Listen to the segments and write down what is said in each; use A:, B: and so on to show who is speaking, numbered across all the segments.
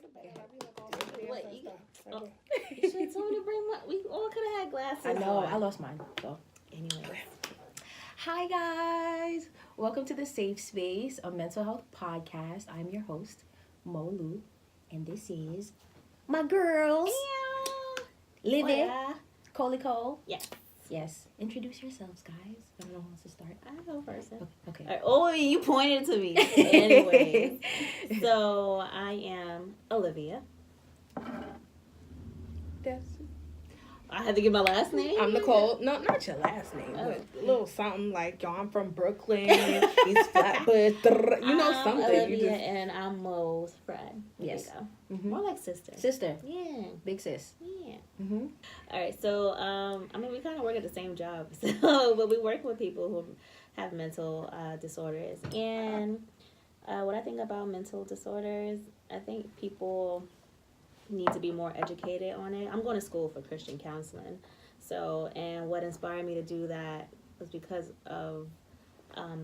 A: What you got? You should have told me to bring my. We all could have had glasses.
B: I know. I lost mine. So, anyway. Hi guys. Welcome to the Safe Space, a mental health podcast. I'm your host, Mo Lu, and this is my girls, Livia, Cole. Yes. Introduce yourselves, guys. I don't know who wants to start.
A: I go first.
B: Okay.
A: Right. Oh, you pointed to me. Anyways, so I am Olivia. I had to give my last name.
C: I'm Nicole. No, not your last name, but a little something like, yo, I'm from Brooklyn. He's Flatbush. You know,
A: I'm
C: something.
A: Olivia, and I'm Mo's friend.
B: Yes.
A: There you go.
B: Mm-hmm.
A: More like sister.
B: Sister.
A: Yeah.
B: Big sis.
A: Yeah.
B: Mm-hmm.
A: All right. So, I mean, we kind of work at the same job, so but we work with people who have mental disorders. And what I think about mental disorders, I think people need to be more educated on it. I'm going to school for Christian counseling. So, and what inspired me to do that was because of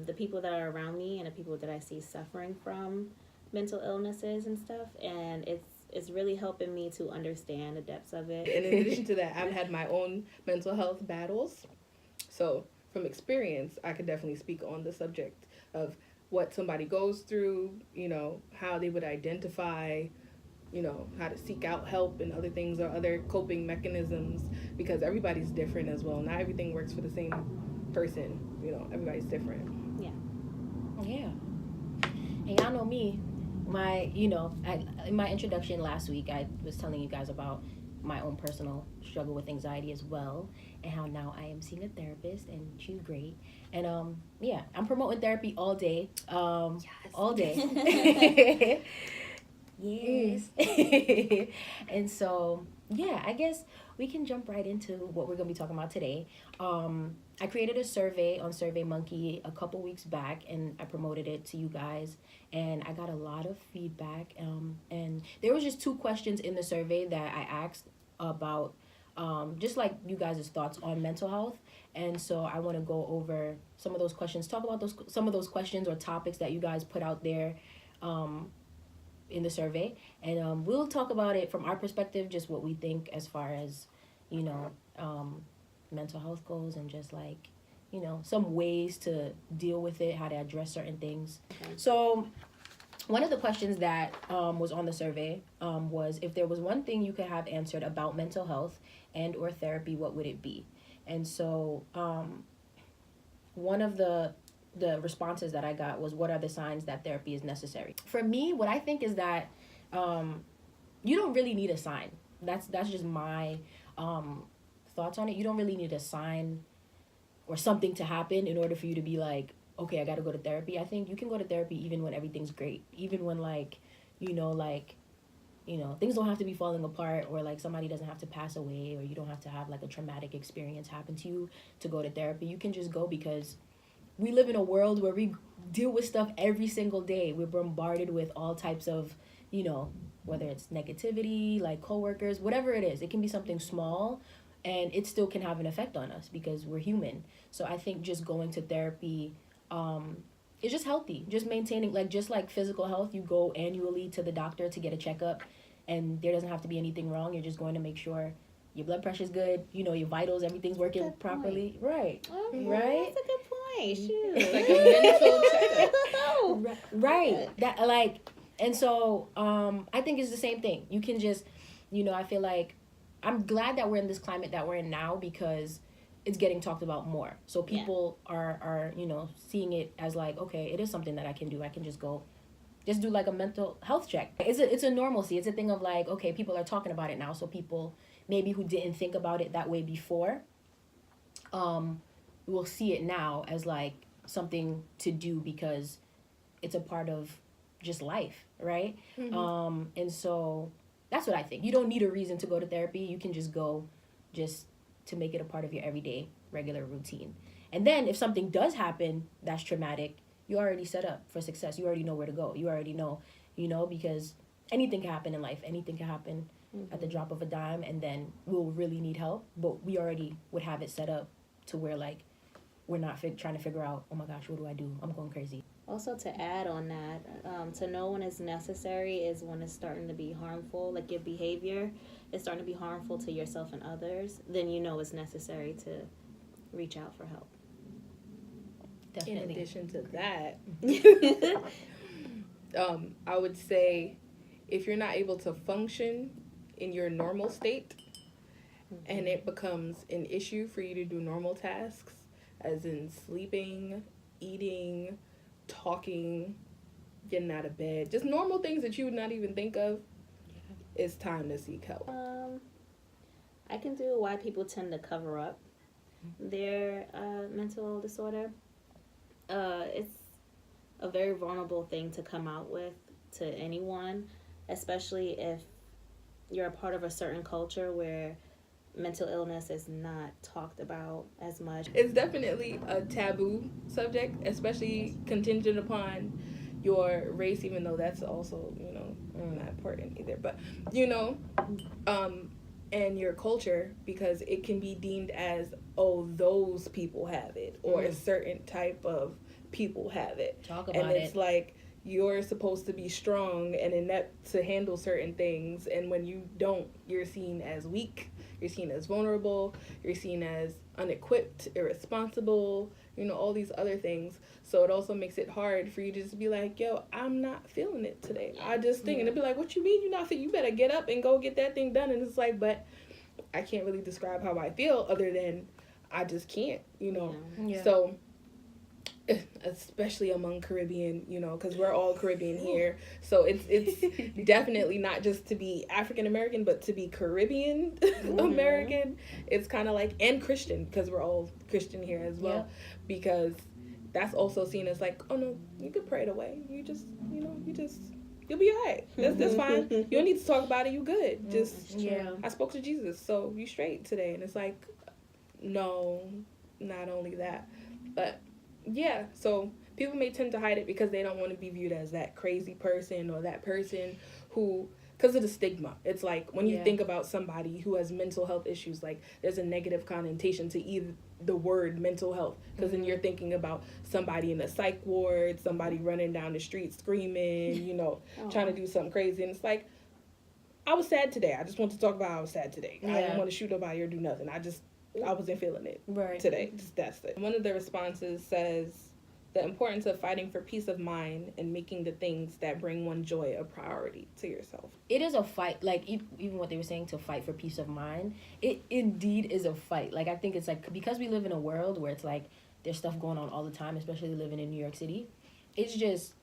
A: the people that are around me and the people that I see suffering from mental illnesses and stuff. And it's really helping me to understand the depths of it.
C: And in addition to that, I've had my own mental health battles. So from experience, I could definitely speak on the subject of what somebody goes through, you know, how they would identify, you know, how to seek out help and other things or other coping mechanisms, because everybody's different as well. Not everything works for the same person. You know, everybody's different.
B: Yeah. And y'all know me. In my introduction last week, I was telling you guys about my own personal struggle with anxiety as well, and how now I am seeing a therapist, and she's great. And I'm promoting therapy all day. All day. Yes. And so, I guess we can jump right into what we're going to be talking about today. I created a survey on SurveyMonkey a couple weeks back, and I promoted it to you guys, and I got a lot of feedback. And there was just 2 questions in the survey that I asked about, just like you guys' thoughts on mental health. And so I want to go over some of those questions, talk about some of those questions or topics that you guys put out there, in the survey, and we'll talk about it from our perspective, just what we think as far as, you know, mental health goes, and just like, you know, some ways to deal with it, how to address certain things. Okay. So one of the questions that was on the survey was, if there was one thing you could have answered about mental health and or therapy, what would it be? And so one of the responses that I got was, what are the signs that therapy is necessary? For me, what I think is that you don't really need a sign. That's just my thoughts on it. You don't really need a sign or something to happen in order for you to be like, okay, I got to go to therapy. I think you can go to therapy even when everything's great, even when things don't have to be falling apart, or like somebody doesn't have to pass away, or you don't have to have like a traumatic experience happen to you to go to therapy. You can just go, because we live in a world where we deal with stuff every single day. We're bombarded with all types of, you know, whether it's negativity, like coworkers, whatever it is. It can be something small, and it still can have an effect on us because we're human. So I think just going to therapy is just healthy. Just maintaining, just like physical health, you go annually to the doctor to get a checkup, and there doesn't have to be anything wrong. You're just going to make sure your blood pressure's good, you know, your vitals, everything's working properly. Right.
A: Okay,
B: right?
A: That's a good point. Shoot.
C: It's like a mental checkup.
B: Right. That and so I think it's the same thing. You can just, you know, I feel like I'm glad that we're in this climate that we're in now, because it's getting talked about more. So people are, you know, seeing it as like, okay, it is something that I can do. I can just go, just do like a mental health check. It's a normalcy. It's a thing of like, okay, people are talking about it now. So people maybe who didn't think about it that way before, will see it now as like something to do, because it's a part of just life, right? Mm-hmm. And so that's what I think. You don't need a reason to go to therapy. You can just go just to make it a part of your everyday regular routine. And then if something does happen that's traumatic, you're already set up for success. You already know where to go. You already know, you know, because anything can happen in life. Anything can happen at the drop of a dime, and then we'll really need help. But we already would have it set up to where, like, we're not trying to figure out, oh my gosh, what do I do? I'm going crazy.
A: Also, to add on that, to know when it's necessary is when it's starting to be harmful, like your behavior is starting to be harmful to yourself and others, then you know it's necessary to reach out for help.
B: Definitely.
C: In addition to that, I would say if you're not able to function in your normal state and it becomes an issue for you to do normal tasks, as in sleeping, eating, talking, getting out of bed, just normal things that you would not even think of, it's time to seek help.
A: I can do why people tend to cover up their mental disorder. It's a very vulnerable thing to come out with to anyone, especially if you're a part of a certain culture where mental illness is not talked about as much.
C: It's definitely a taboo subject, especially contingent upon your race, even though that's also, not important either. But, and your culture, because it can be deemed as, oh, those people have it, or a certain type of people have it.
B: Talk about
C: and it's
B: it.
C: like you're supposed to be strong and inept to handle certain things, and when you don't, you're seen as weak, you're seen as vulnerable, you're seen as unequipped, irresponsible, all these other things. So it also makes it hard for you to just be like, yo, I'm not feeling it today. I just think, and it'd be like, what you mean you're not feeling? You better get up and go get that thing done. And it's like, but I can't really describe how I feel other than I just can't,
B: Yeah.
C: So especially among Caribbean, because we're all Caribbean here. So it's definitely not just to be African American, but to be Caribbean American. It's kind of like, and Christian, because we're all Christian here as well. Because that's also seen as like, oh no, you could pray it away. You just, you'll be all right. That's fine. You don't need to talk about it. You good. Just, I spoke to Jesus, so you straight today. And it's like, no, not only that, but yeah, so people may tend to hide it because they don't want to be viewed as that crazy person or that person who, because of the stigma. It's like when you think about somebody who has mental health issues, like there's a negative connotation to either the word mental health, because then you're thinking about somebody in a psych ward, somebody running down the street screaming, trying to do something crazy. And it's like, I was sad today. I just want to talk about how I was sad today. I didn't want to shoot nobody or do nothing. I wasn't feeling it today. That's it. One of the responses says, the importance of fighting for peace of mind and making the things that bring one joy a priority to yourself.
B: It is a fight. Like, even what they were saying, to fight for peace of mind, it indeed is a fight. Like, I think it's like, because we live in a world where it's like there's stuff going on all the time, especially living in New York City, it's just,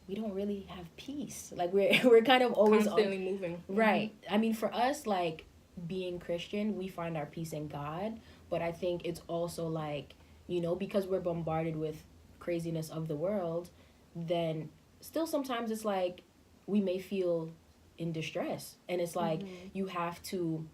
B: we don't really have peace. Like, we're kind of always
C: constantly moving.
B: Right. I mean, for us, like, being Christian, we find our peace in God, but I think it's also like, because we're bombarded with craziness of the world, then still sometimes it's like we may feel in distress, and it's like you have to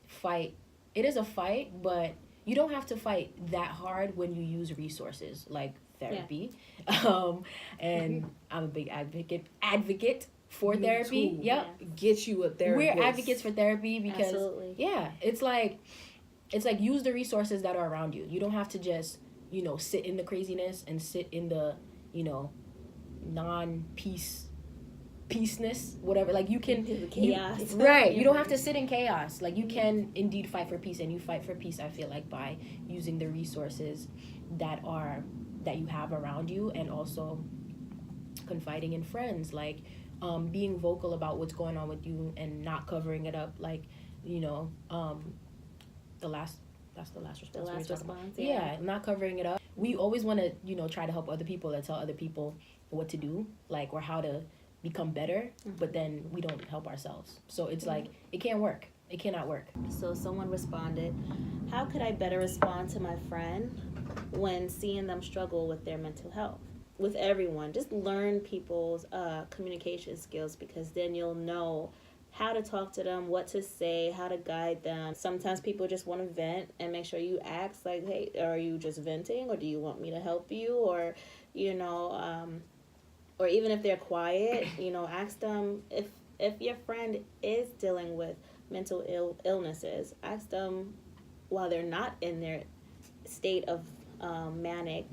B: fight. It is a fight, but you don't have to fight that hard when you use resources like therapy. And I'm a big advocate for therapy.
C: Too. Yep. Get you a therapist.
B: We're advocates for therapy because it's like use the resources that are around you. You don't have to just, sit in the craziness and sit in the, peaceness, whatever. Like, you can
A: chaos.
B: Right. You don't have to sit in chaos. Like, you can indeed fight for peace, and you fight for peace, I feel like, by using the resources that you have around you, and also confiding in friends, like being vocal about what's going on with you and not covering it up, like, that's the last response. Not covering it up. We always want to, try to help other people and tell other people what to do, like, or how to become better, but then we don't help ourselves. So it's like, it can't work. It cannot work.
A: So someone responded, how could I better respond to my friend when seeing them struggle with their mental health? With everyone, just learn people's communication skills, because then you'll know how to talk to them, what to say, how to guide them. Sometimes people just want to vent, and make sure you ask, like, hey, are you just venting, or do you want me to help you? Or, or even if they're quiet, ask them if your friend is dealing with mental illnesses, ask them while they're not in their state of manic,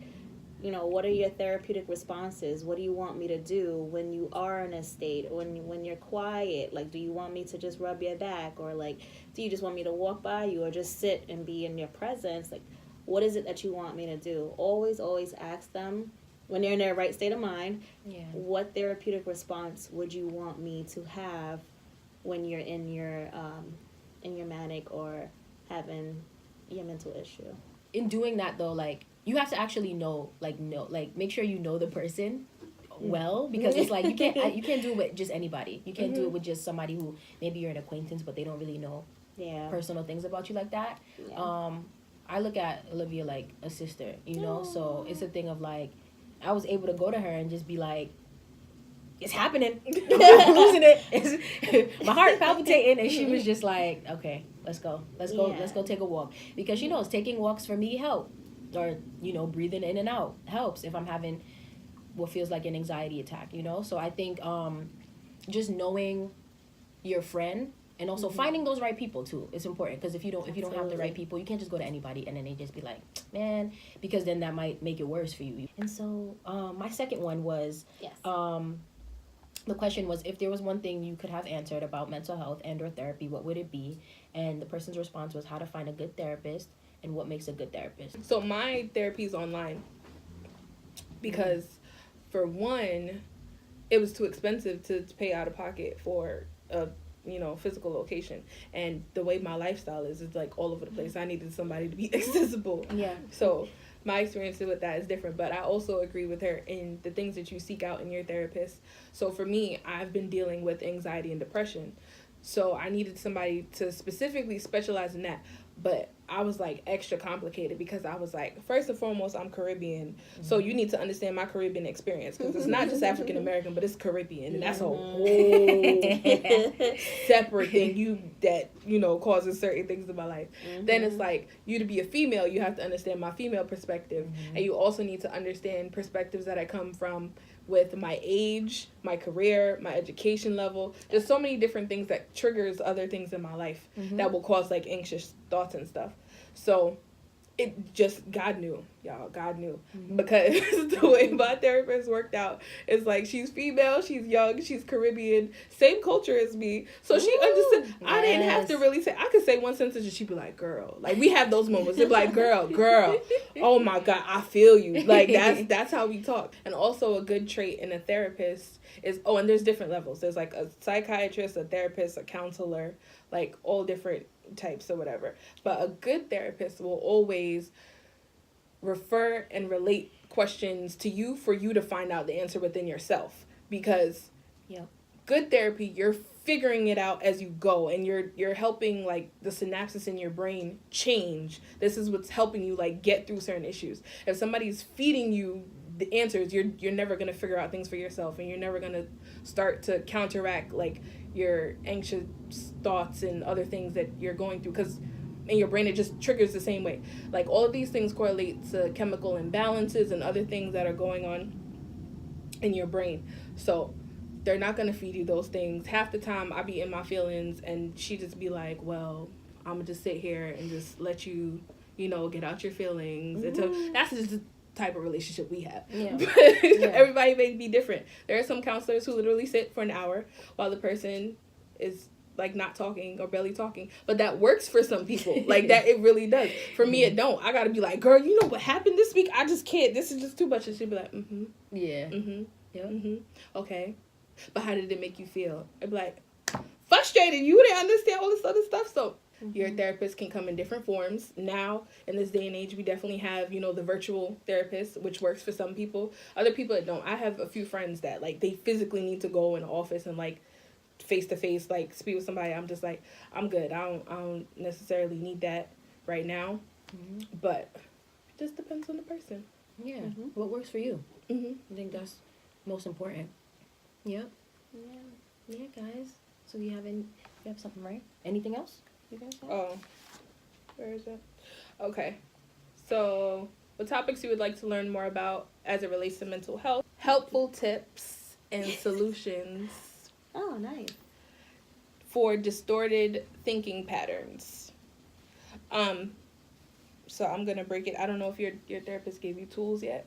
A: what are your therapeutic responses? What do you want me to do when you are in a state, when you're quiet? Like, do you want me to just rub your back, or like, do you just want me to walk by you, or just sit and be in your presence? Like, what is it that you want me to do? Always ask them when they're in their right state of mind.
B: Yeah.
A: What therapeutic response would you want me to have when you're in your manic or having your mental issue?
B: In doing that though, like, you have to actually know, make sure you know the person well, because it's like you can't do it with just anybody. You can't do it with just somebody who maybe you're an acquaintance but they don't really know personal things about you like that.
A: Yeah.
B: I look at Olivia like a sister, so it's a thing of like, I was able to go to her and just be like, it's happening. I'm losing it. My heart palpitating, and she was just like, okay, let's go take a walk, because she knows taking walks for me help, or breathing in and out helps if I'm having what feels like an anxiety attack. So I think just knowing your friend, and also finding those right people too, is important, because if you don't have the right people, you can't just go to anybody and then they just be like, man, because then that might make it worse for you. And so my second one was the question was, if there was one thing you could have answered about mental health and or therapy, what would it be? And the person's response was how to find a good therapist and what makes a good therapist.
C: So my therapy is online because for one, it was too expensive to pay out of pocket for a physical location, and the way my lifestyle is like all over the place. I needed somebody to be accessible.
B: Yeah.
C: So my experience with that is different, but I also agree with her in the things that you seek out in your therapist. So for me, I've been dealing with anxiety and depression, so I needed somebody to specifically specialize in that. But I was like extra complicated because I was like, first and foremost, I'm Caribbean, so you need to understand my Caribbean experience, because it's not just African American, but it's Caribbean, and that's a whole separate thing that causes certain things in my life. Then it's like, you to be a female, you have to understand my female perspective, and you also need to understand perspectives that I come from with my age, my career, my education level. There's so many different things that triggers other things in my life that will cause like anxious thoughts and stuff. So it just, God knew, y'all. God knew. Because the way my therapist worked out is like, she's female, she's young, she's Caribbean, same culture as me. So she understood. I didn't have to really say, I could say one sentence and she'd be like, girl. Like, we have those moments. They'd be like, girl. Oh my God, I feel you. Like, that's how we talk. And also a good trait in a therapist is, and there's different levels. There's like a psychiatrist, a therapist, a counselor, like all different types or whatever. But a good therapist will always refer and relate questions to you for you to find out the answer within yourself, because good therapy, you're figuring it out as you go, and you're helping like the synapses in your brain change. This is what's helping you like get through certain issues. If somebody's feeding you the answers, you're never going to figure out things for yourself, and you're never going to start to counteract like your anxious thoughts and other things that you're going through, because in your brain it just triggers the same way. Like, all of these things correlate to chemical imbalances and other things that are going on in your brain. So they're not going to feed you those things. Half the time I be in my feelings and she just be like, well, I'm gonna just sit here and just let you get out your feelings. And that's just the type of relationship we have. Everybody may be different. There are some counselors who literally sit for an hour while the person is like not talking or barely talking, but that works for some people. Like, that, it really does. For me, it don't. I gotta be like, girl, you know what happened this week? I just can't. This is just too much. And she'd be like, okay, but how did it make you feel? I'd be like, frustrated. You didn't understand all this other stuff. So your therapist can come in different forms. Now, in this day and age, we definitely have, the virtual therapist, which works for some people. Other people that don't. I have a few friends that, like, they physically need to go in the office and, like, face-to-face, like, speak with somebody. I'm just like, I'm good. I don't necessarily need that right now. But it just depends on the person.
B: Yeah. What works for you?
C: I
B: think that's most important. Yep. Yeah, guys. So you have something, right? Anything else? You guys have?
C: Oh, where is it? Okay. So, what topics you would like to learn more about as it relates to mental health? Helpful tips and solutions.
A: Oh, nice.
C: For distorted thinking patterns. So I'm gonna break it. I don't know if your therapist gave you tools yet.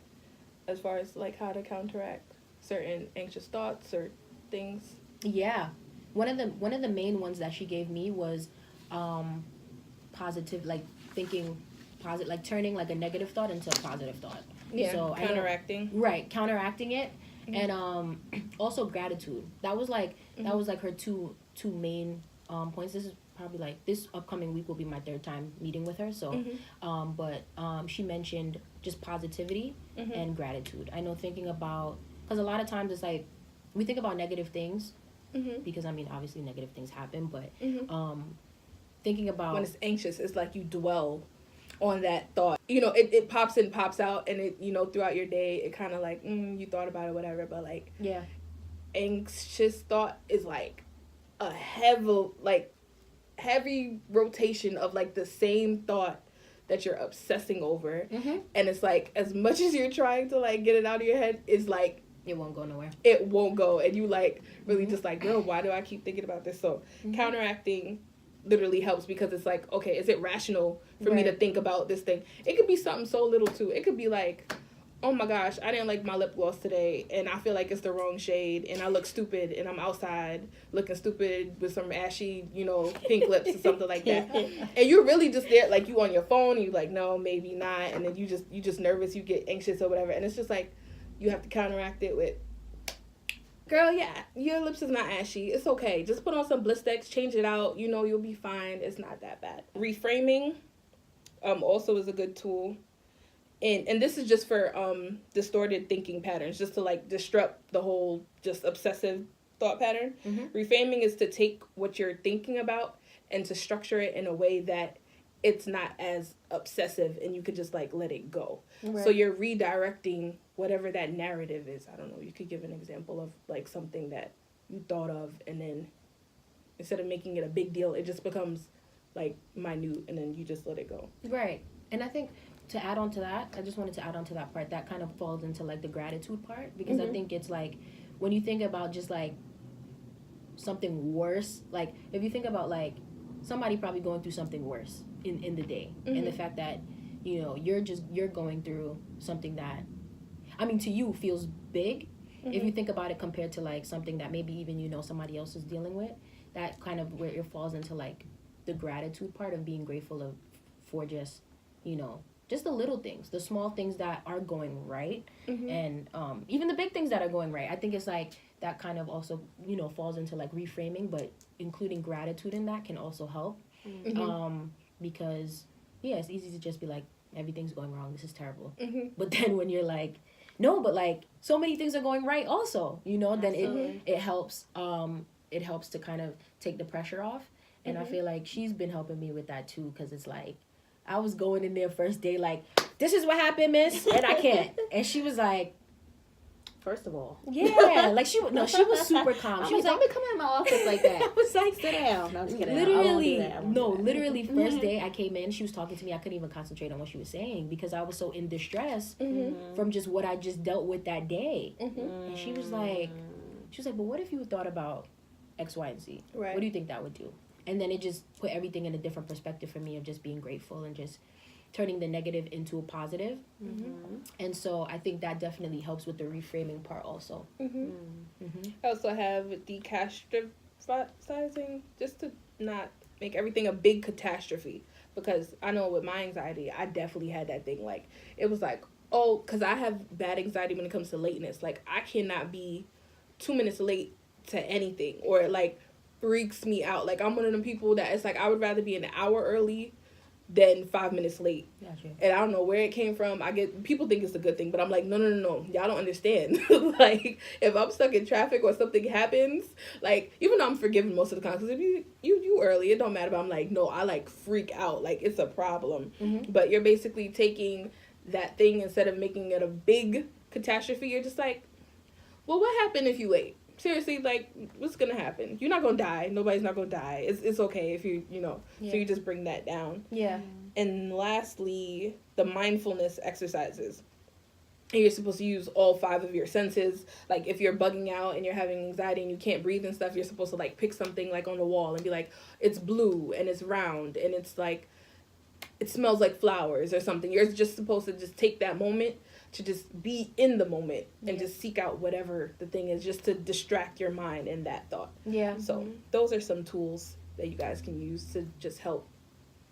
C: as far as like how to counteract certain anxious thoughts or things?
B: Yeah. One of the main ones that she gave me was positive, like thinking positive, like turning like a negative thought into a positive thought.
C: Yeah,
B: so
C: counteracting.
B: Counteracting it. And also gratitude. That was like her two main points. This is probably like this upcoming week will be my third time meeting with her. So but she mentioned just positivity and gratitude. I know thinking about, because a lot of times it's like we think about negative things because I mean obviously negative things happen, but thinking about
C: when it's anxious, it's like you dwell on that thought. You know, it pops in, pops out, and it, you know, throughout your day, it kind of like, you thought about it, whatever, but like,
B: yeah,
C: anxious thought is like a heavy rotation of like the same thought that you're obsessing over. And it's like, as much as you're trying to like get it out of your head, it's like,
B: it won't go nowhere.
C: It won't go. And you like, really just like, girl, why do I keep thinking about this? So counteracting literally helps, because it's like, okay, is it rational for me to think about this thing? It could be something so little too. It could be like, oh my gosh, I didn't like my lip gloss today, and I feel like it's the wrong shade, and I look stupid, and I'm outside looking stupid with some ashy, you know, pink lips or something like that. And you're really just there, like, you on your phone, and you're like, no, maybe not, and then you just nervous, you get anxious or whatever, and it's just like, you have to counteract it with, girl, yeah, your lips is not ashy. It's okay. Just put on some Blistex, change it out. You know, you'll be fine. It's not that bad. Reframing also is a good tool. And this is just for distorted thinking patterns, just to like disrupt the whole just obsessive thought pattern. Reframing is to take what you're thinking about and to structure it in a way that it's not as obsessive and you could just like let it go. Right. So you're redirecting whatever that narrative is. I don't know, you could give an example of like something that you thought of, and then instead of making it a big deal, it just becomes like minute, and then you just let it go.
B: Right. And I think to add on to that, I just wanted to add on to that part, that kind of falls into like the gratitude part, because I think it's like when you think about just like something worse, like if you think about like somebody probably going through something worse in the day, and the fact that, you know, you're going through something that, I mean, to you feels big. If you think about it compared to like something that maybe even, you know, somebody else is dealing with, that kind of where it falls into like the gratitude part of being grateful for just, you know, just the little things, the small things that are going right, and even the big things that are going right. I think it's like that kind of also, you know, falls into like reframing, but including gratitude in that can also help. Because yeah, it's easy to just be like, everything's going wrong, this is terrible. But then when you're like, no, but like so many things are going right also, you know, then it helps to kind of take the pressure off. And I feel like she's been helping me with that too, because it's like I was going in there first day like, this is what happened, miss, and I can't. And she was like,
A: first of all,
B: yeah, like she was super calm. She was like,
A: don't be coming in my office like that.
B: I was like,
A: sit down. No, I'm just kidding.
B: Literally first day I came in, she was talking to me. I couldn't even concentrate on what she was saying because I was so in distress from just what I just dealt with that day. And she was like, but what if you thought about X, Y, and Z? Right. What do you think that would do? And then it just put everything in a different perspective for me of just being grateful and just turning the negative into a positive. And so I think that definitely helps with the reframing part also.
C: I also have decatastrophizing, just to not make everything a big catastrophe, because I know with my anxiety, I definitely had that thing. Like, it was like, oh, because I have bad anxiety when it comes to lateness. Like, I cannot be 2 minutes late to anything, or it like freaks me out. Like, I'm one of them people that it's like I would rather be an hour early than 5 minutes late. Gotcha. And I don't know where it came from. People think it's a good thing, but I'm like, no, y'all don't understand. Like, if I'm stuck in traffic or something happens, like, even though I'm forgiven most of the time, because if you early, it don't matter, but I'm like, no, I like freak out, like it's a problem. But you're basically taking that thing, instead of making it a big catastrophe, you're just like, well, what happened if you late? Seriously, like, what's gonna happen? You're not gonna die. Nobody's not gonna die. It's okay if you know. Yeah. So you just bring that down.
B: Yeah.
C: And lastly, the mindfulness exercises. And you're supposed to use all 5 of your senses. Like, if you're bugging out and you're having anxiety and you can't breathe and stuff, you're supposed to like pick something like on the wall and be like, it's blue and it's round and it's like, it smells like flowers or something. You're just supposed to just take that moment to just be in the moment and just seek out whatever the thing is, just to distract your mind in that thought.
B: Yeah.
C: So those are some tools that you guys can use to just help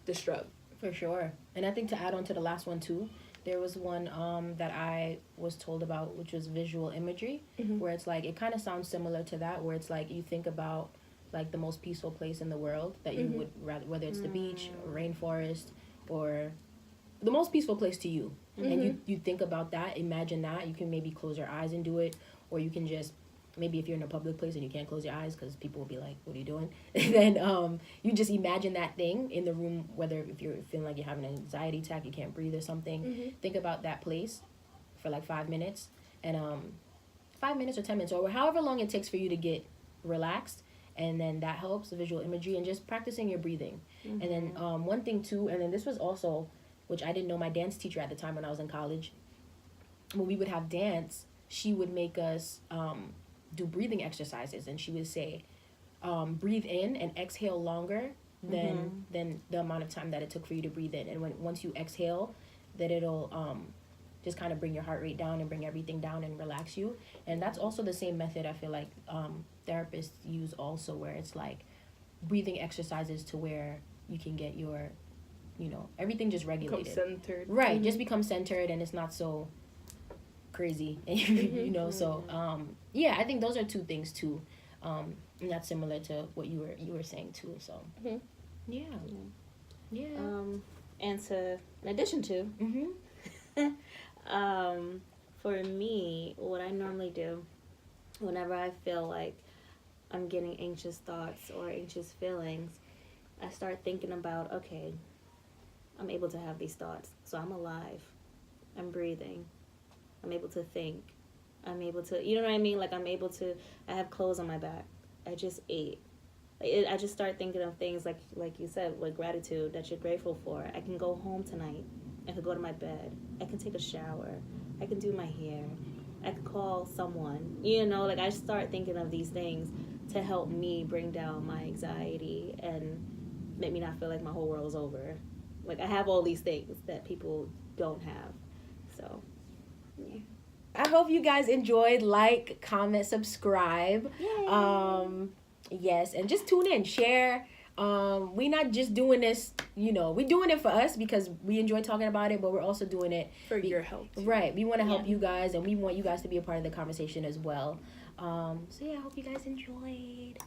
C: distract.
B: For sure. And I think to add on to the last one too, there was one that I was told about, which was visual imagery, where it's like, it kind of sounds similar to that, where it's like you think about like the most peaceful place in the world that you would rather, whether it's the beach or rainforest or the most peaceful place to you. And you think about that, imagine that. You can maybe close your eyes and do it, or you can just, maybe if you're in a public place and you can't close your eyes because people will be like, what are you doing? Then you just imagine that thing in the room, whether if you're feeling like you're having an anxiety attack, you can't breathe or something. Think about that place for like 5 minutes, and 5 minutes or 10 minutes, or however long it takes for you to get relaxed. And then that helps, the visual imagery, and just practicing your breathing. And then one thing too, and then this was also, which I didn't know, my dance teacher at the time when I was in college, when we would have dance, she would make us do breathing exercises, and she would say, breathe in and exhale longer than the amount of time that it took for you to breathe in. And once you exhale, that it'll just kind of bring your heart rate down and bring everything down and relax you. And that's also the same method I feel like therapists use also, where it's like breathing exercises to where you can get your, everything just regulated.
C: Become centered.
B: Right, just become centered, and it's not so crazy, so yeah, I think those are two things too, and that's similar to what you were saying too, so yeah.
A: And in addition to, for me, what I normally do whenever I feel like I'm getting anxious thoughts or anxious feelings, I start thinking about, okay, I'm able to have these thoughts, so I'm alive, I'm breathing, I'm able to think, I'm able to, you know what I mean? Like, I have clothes on my back, I just ate. I just start thinking of things like you said, with gratitude that you're grateful for. I can go home tonight, I could go to my bed, I can take a shower, I can do my hair, I could call someone, I start thinking of these things to help me bring down my anxiety and make me not feel like my whole world's over. Like, I have all these things that people don't have, so yeah.
B: I hope you guys enjoyed. Like, comment, subscribe.
A: Yay.
B: Yes, and just tune in, share. We're not just doing this, we're doing it for us because we enjoy talking about it, but we're also doing it
C: for your help too.
B: Right, we want to help you guys, and we want you guys to be a part of the conversation as well. So yeah, I hope you guys enjoyed.